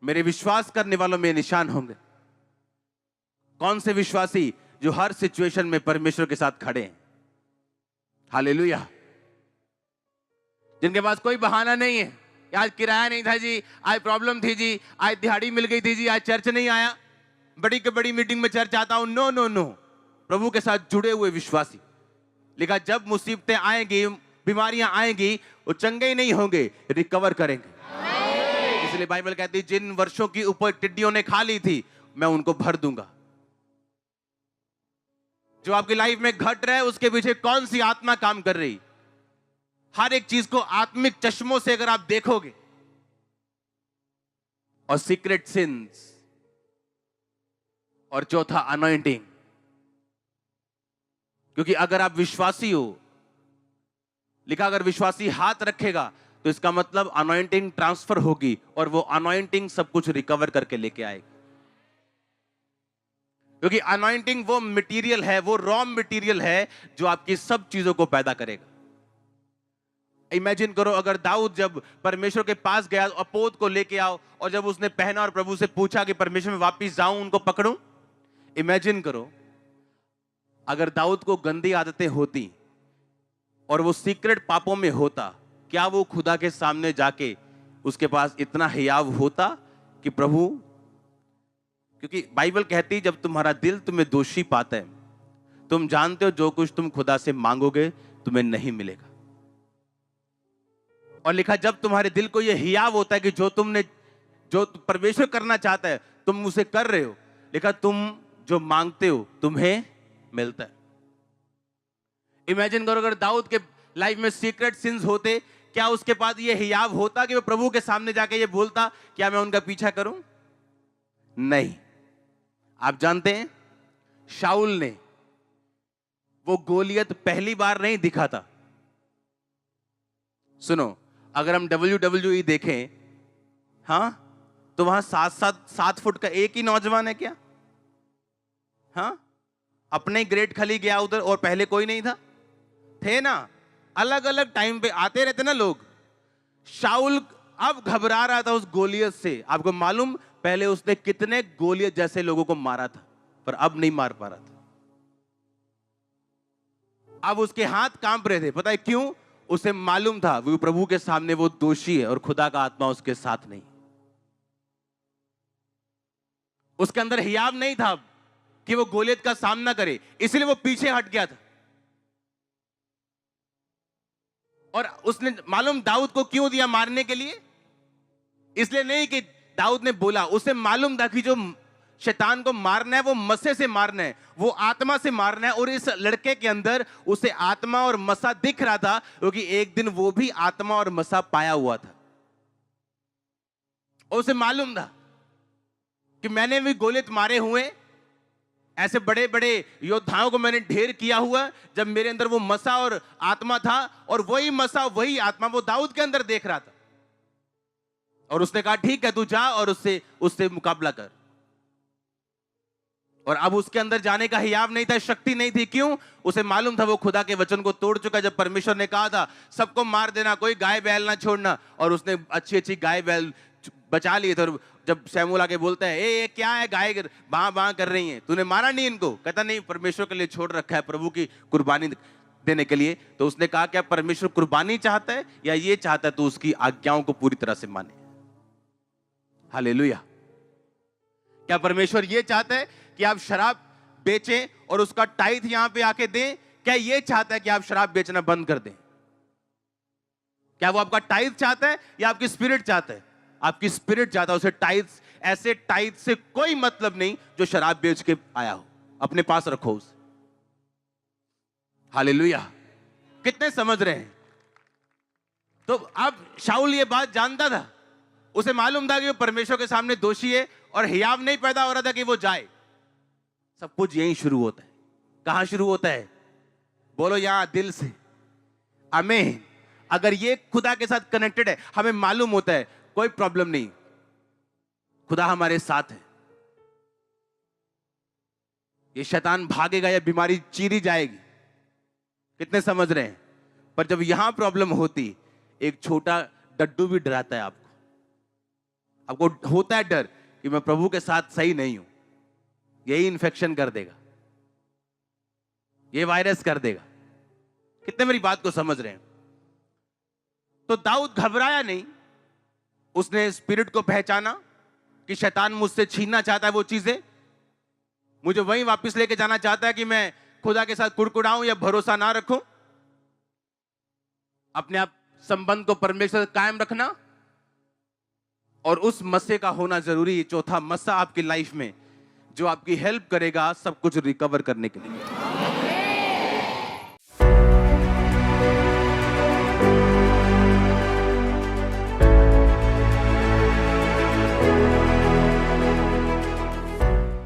मेरे विश्वास करने वालों में निशान होंगे। कौन से विश्वासी? जो हर सिचुएशन में परमेश्वर के साथ खड़े हैं। हालेलुया। जिनके पास कोई बहाना नहीं है, आज किराया नहीं था जी, आज प्रॉब्लम थी जी, आज दिहाड़ी मिल गई थी जी, आज चर्च नहीं आया, बड़ी के बड़ी मीटिंग में चर्च आता हूं। नो नो नो, प्रभु के साथ जुड़े हुए विश्वासी। लिखा जब मुसीबतें आएंगी, बीमारियां आएंगी, वो चंगे ही नहीं होंगे, रिकवर करेंगे। इसलिए बाइबल कहती है जिन वर्षों की ऊपर टिड्डियों ने खा ली थी, मैं उनको भर दूंगा। जो आपकी लाइफ में घट रहा है, उसके पीछे कौन सी आत्मा काम कर रही? हर एक चीज को आत्मिक चश्मों से अगर आप देखोगे, और सीक्रेट सिंस, और चौथा अनॉइंटिंग। क्योंकि अगर आप विश्वासी हो, लिखा अगर विश्वासी हाथ रखेगा तो इसका मतलब अनॉइंटिंग ट्रांसफर होगी, और वो अनॉइंटिंग सब कुछ रिकवर करके लेके आएगी। क्योंकि अनॉइंटिंग वो मटेरियल है, वो रॉ मटेरियल है जो आपकी सब चीजों को पैदा करेगा। इमेजिन करो अगर दाऊद जब परमेश्वर के पास गया, अपोद को लेके आओ, और जब उसने पहना और प्रभु से पूछा कि परमेश्वर में वापस जाऊं, उनको पकड़ूं। इमेजिन करो अगर दाऊद को गंदी आदतें होती और वो सीक्रेट पापों में होता, क्या वो खुदा के सामने जाके उसके पास इतना हियाव होता कि प्रभु? क्योंकि बाइबल कहती है जब तुम्हारा दिल तुम्हें दोषी पाता है, तुम जानते हो जो कुछ तुम खुदा से मांगोगे तुम्हें नहीं मिलेगा। और लिखा जब तुम्हारे दिल को यह हियाव होता है कि जो परमेश्वर करना चाहता है तुम उसे कर रहे हो, लिखा तुम जो मांगते हो तुम्हें मिलता है। इमेजिन करो अगर दाऊद के लाइफ में सीक्रेट सिंस होते, क्या उसके पास ये हियाव होता कि वो प्रभु के सामने जाके ये बोलता क्या मैं उनका पीछा करूं? नहीं। आप जानते हैं शाऊल ने वो गोलियत पहली बार नहीं दिखा था। सुनो, अगर हम WWE देखें, हाँ, तो वहां 7 फुट का एक ही नौजवान है क्या? हाँ, अपने ग्रेट खली गया उधर, और पहले कोई नहीं था? थे ना, अलग अलग टाइम पे आते रहते ना लोग। शाऊल अब घबरा रहा था उस गोलियत से। आपको मालूम पहले उसने कितने गोलियत जैसे लोगों को मारा था, पर अब नहीं मार पा रहा था। अब उसके हाथ कांप रहे थे। पता है क्यों? उसे मालूम था वो प्रभु के सामने वो दोषी है और खुदा का आत्मा उसके साथ नहीं। उसके अंदर हियाव नहीं था कि वो गोलियत का सामना करे, इसलिए वो पीछे हट गया था। और उसने मालूम दाऊद को क्यों दिया मारने के लिए? इसलिए नहीं कि दाऊद ने बोला, उसे मालूम था कि जो शैतान को मारना है वो मसे से मारना है, वो आत्मा से मारना है। और इस लड़के के अंदर उसे आत्मा और मसा दिख रहा था, क्योंकि एक दिन वो भी आत्मा और मसा पाया हुआ था। और उसे मालूम था कि मैंने भी गोलियत मारे हुए, ऐसे बड़े बड़े योद्धाओं को मैंने ढेर किया हुआ, जब मेरे अंदर वो मसा और आत्मा था, और वही मसा वही आत्मा वो दाऊद के अंदर देख रहा था। और उसने कहा ठीक है, तू जा और उससे मुकाबला कर। और अब उसके अंदर जाने का हियाव नहीं था, शक्ति नहीं थी। क्यों? उसे मालूम था वो खुदा के वचन को तोड़ चुका। जब परमेश्वर ने कहा था सबको मार देना, कोई गाय बैल ना छोड़ना, और उसने अच्छी अच्छी गाय बैल बचा लिए थे। और जब शमूएल आके बोलता है ए क्या है, गाय बां बां कर रही हैं, तूने मारा नहीं इनको? कहता नहीं, परमेश्वर के लिए छोड़ रखा है, प्रभु की कुर्बानी देने के लिए। तो उसने कहा क्या परमेश्वर कुर्बानी चाहता है या ये चाहता है तो उसकी आज्ञाओं को पूरी तरह से माने? हालेलुया। क्या परमेश्वर ये चाहता है कि आप शराब बेचें और उसका टाइथ यहां पे आके दें? क्या ये चाहता है कि आप शराब बेचना बंद कर दें? क्या वो आपका टाइथ चाहता है या आपकी स्पिरिट चाहता है? आपकी स्पिरिट चाहता है। उसे टाइथ, ऐसे टाइथ से कोई मतलब नहीं जो शराब बेच के आया हो, अपने पास रखो उसे। हालेलुया। कितने समझ रहे हैं? तो अब शाऊल ये बात जानता था, उसे मालूम था कि वो परमेश्वर के सामने दोषी है, और हियाव नहीं पैदा हो रहा था कि वो जाए। सब कुछ यहीं शुरू होता है। कहां शुरू होता है? बोलो यहां, दिल से। आमीन। अगर ये खुदा के साथ कनेक्टेड है, हमें मालूम होता है कोई प्रॉब्लम नहीं, खुदा हमारे साथ है। ये शैतान भागेगा या बीमारी चीरी जाएगी। कितने समझ रहे हैं? पर जब यहां प्रॉब्लम होती, एक छोटा डड्डू भी डराता है आपको। आपको होता है डर कि मैं प्रभु के साथ सही नहीं हूं, यही इन्फेक्शन कर देगा, ये वायरस कर देगा। कितने मेरी बात को समझ रहे हैं? तो दाऊद घबराया नहीं, उसने स्पिरिट को पहचाना कि शैतान मुझसे छीनना चाहता है वो चीजें, मुझे वहीं वापस लेके जाना चाहता है कि मैं खुदा के साथ कुड़कुड़ाऊं या भरोसा ना रखूं। अपने आप संबंध को परमेश्वर से कायम रखना और उस मस्से का होना जरूरी है। चौथा मस्सा आपकी लाइफ में जो आपकी हेल्प करेगा सब कुछ रिकवर करने के लिए।